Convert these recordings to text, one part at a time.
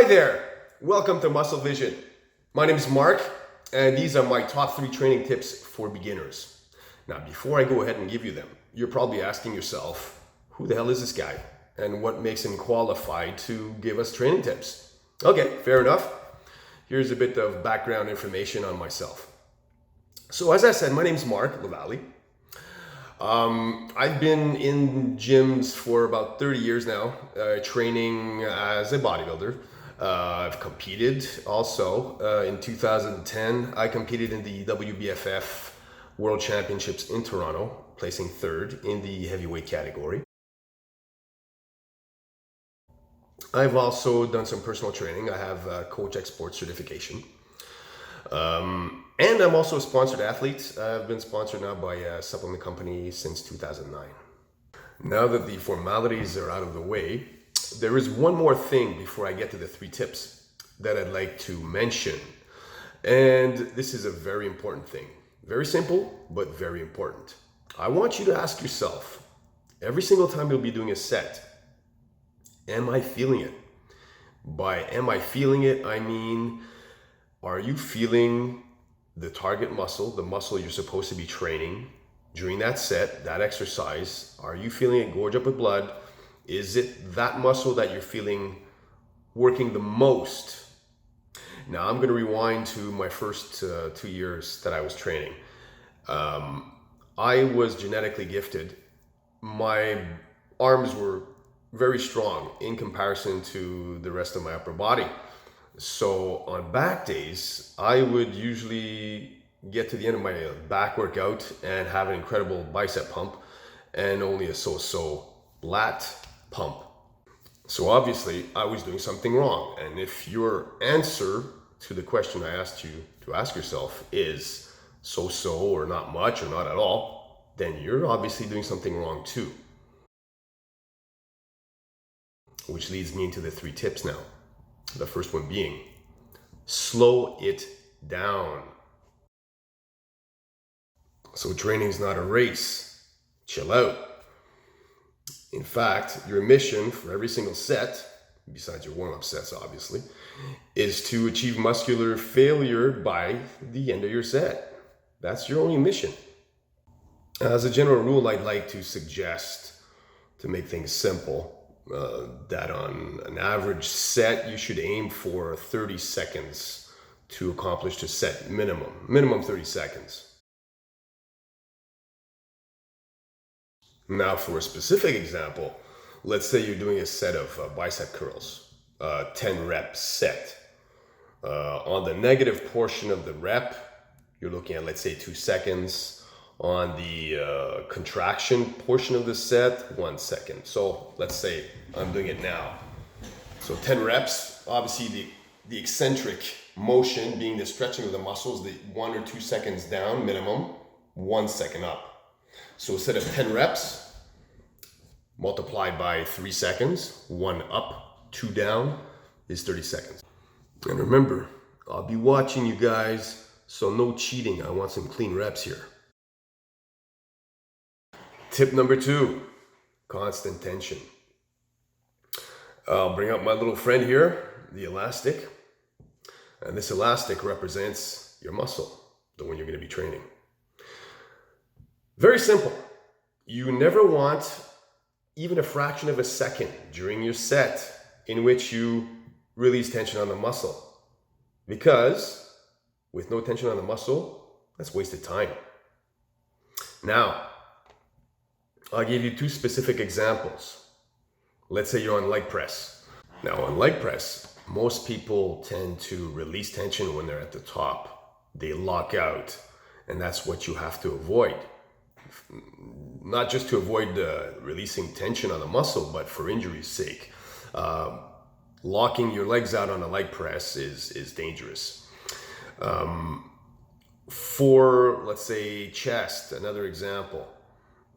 Hi there, welcome to Muscle Vision. My name is Mark, and these are my top 3 training tips for beginners. Now, before I go ahead and give you them, you're probably asking yourself, who the hell is this guy? And what makes him qualified to give us training tips? Okay, fair enough. Here's a bit of background information on myself. So as I said, my name is Mark Lavallee. I've been in gyms for about 30 years now, training as a bodybuilder. I've competed also. In 2010, I competed in the WBFF World Championships in Toronto, placing 3rd in the heavyweight category. I've also done some personal training. I have a Coach Export certification. And I'm also a sponsored athlete. I've been sponsored now by a supplement company since 2009. Now that the formalities are out of the way, there is one more thing before I get to the 3 tips that I'd like to mention. And this is a very important thing. Very simple, but very important. I want you to ask yourself, every single time you'll be doing a set, am I feeling it? By am I feeling it, I mean, are you feeling the target muscle, the muscle you're supposed to be training during that set, that exercise? Are you feeling it gorge up with blood? Is it that muscle that you're feeling working the most? Now I'm going to rewind to my first 2 years that I was training. I was genetically gifted. My arms were very strong in comparison to the rest of my upper body. So on back days, I would usually get to the end of my back workout and have an incredible bicep pump and only a so-so lat pump. So obviously I was doing something wrong. And if your answer to the question I asked you to ask yourself is so-so or not much or not at all, then you're obviously doing something wrong too. Which leads me into the 3 tips now. The first one being, slow it down. So training is not a race. Chill out. In fact, your mission for every single set, besides your warm-up sets obviously, is to achieve muscular failure by the end of your set. That's your only mission. As a general rule, I'd like to suggest, to make things simple, that on an average set, you should aim for 30 seconds to accomplish the set minimum 30 seconds. Now for a specific example, let's say you're doing a set of bicep curls, 10 rep set. On the negative portion of the rep, you're looking at, let's say, 2 seconds. On the contraction portion of the set, 1 second. So let's say I'm doing it now. So 10 reps, obviously the eccentric motion being the stretching of the muscles, the 1 or 2 seconds down minimum, 1 second up. So instead of 10 reps, multiplied by 3 seconds, 1 up, 2 down is 30 seconds. And remember, I'll be watching you guys, so no cheating. I want some clean reps here. Tip number 2, constant tension. I'll bring up my little friend here, the elastic. And this elastic represents your muscle, the one you're going to be training. Very simple. You never want even a fraction of a second during your set in which you release tension on the muscle. Because with no tension on the muscle, that's wasted time. Now, I'll give you 2 specific examples. Let's say you're on leg press. Now on leg press, most people tend to release tension when they're at the top. They lock out, and that's what you have to avoid. Not just to avoid releasing tension on the muscle, but for injury's sake. Locking your legs out on a leg press is dangerous. For, let's say, chest, another example.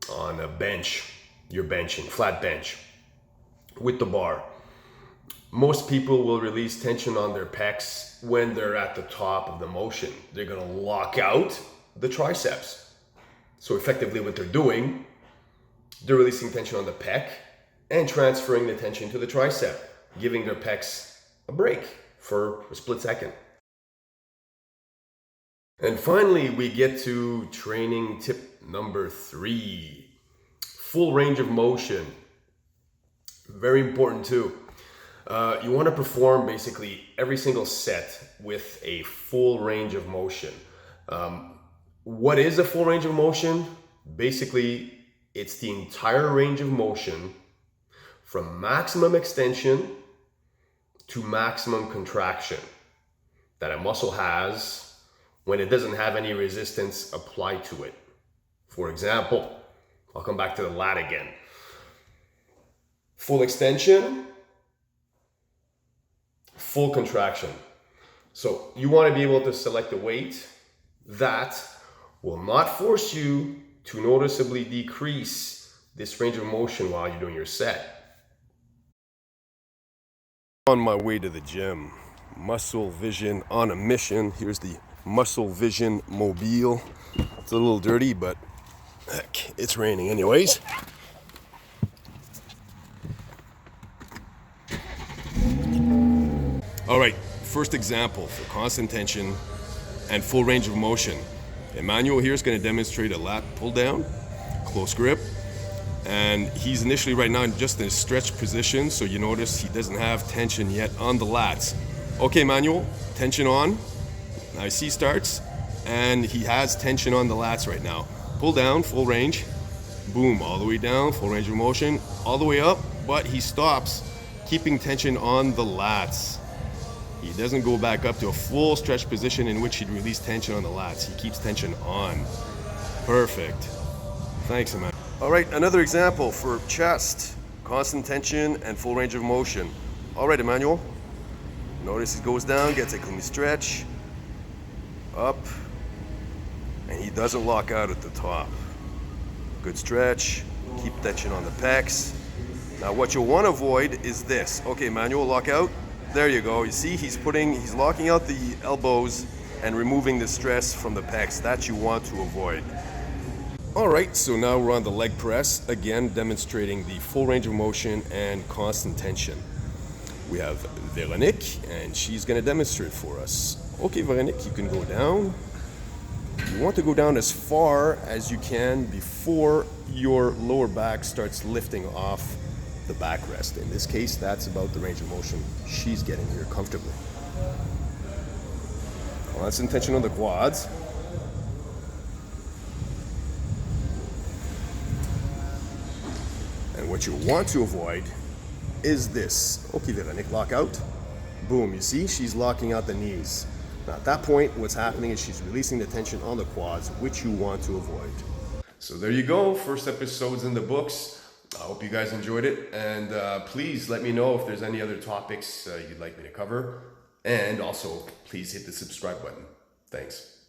On a bench, you're benching, flat bench, with the bar. Most people will release tension on their pecs when they're at the top of the motion. They're going to lock out the triceps. So effectively what they're doing, they're releasing tension on the pec and transferring the tension to the tricep, giving their pecs a break for a split second. And finally, we get to training tip number 3, full range of motion. Very important too. You want to perform basically every single set with a full range of motion. What is a full range of motion? Basically, it's the entire range of motion from maximum extension to maximum contraction that a muscle has when it doesn't have any resistance applied to it. For example, I'll come back to the lat again. Full extension, full contraction. So you want to be able to select a weight that will not force you to noticeably decrease this range of motion while you're doing your set. On my way to the gym, Muscle Vision on a mission. Here's the Muscle Vision Mobile. It's a little dirty, but heck, it's raining anyways. All right, first example for constant tension and full range of motion. Emmanuel here is going to demonstrate a lat pull down, close grip, and he's initially right now just in a stretch position, so you notice he doesn't have tension yet on the lats. Okay, Emmanuel, tension on. Now he starts, and he has tension on the lats right now. Pull down, full range, boom, all the way down, full range of motion, all the way up, but he stops, keeping tension on the lats. He doesn't go back up to a full stretch position in which he'd release tension on the lats. He keeps tension on. Perfect. Thanks, Emmanuel. All right, another example for chest, constant tension and full range of motion. All right, Emmanuel. Notice he goes down, gets a clean stretch, up, and he doesn't lock out at the top. Good stretch, keep tension on the pecs. Now what you'll want to avoid is this. Okay, Emmanuel, lock out. There you go. You see, he's locking out the elbows and removing the stress from the pecs. That you want to avoid. All right, so now we're on the leg press, again demonstrating the full range of motion and constant tension. We have Veronique, and she's going to demonstrate for us. Okay, Veronique, you can go down. You want to go down as far as you can before your lower back starts lifting off the backrest. In this case, that's about the range of motion she's getting here comfortably. Constant tension on the quads. And what you want to avoid is this. Okay, Veronique, lock out. Boom, you see, she's locking out the knees. Now at that point, what's happening is she's releasing the tension on the quads, which you want to avoid. So there you go, first episode's in the books. I hope you guys enjoyed it, and please let me know if there's any other topics you'd like me to cover, and also please hit the subscribe button. Thanks.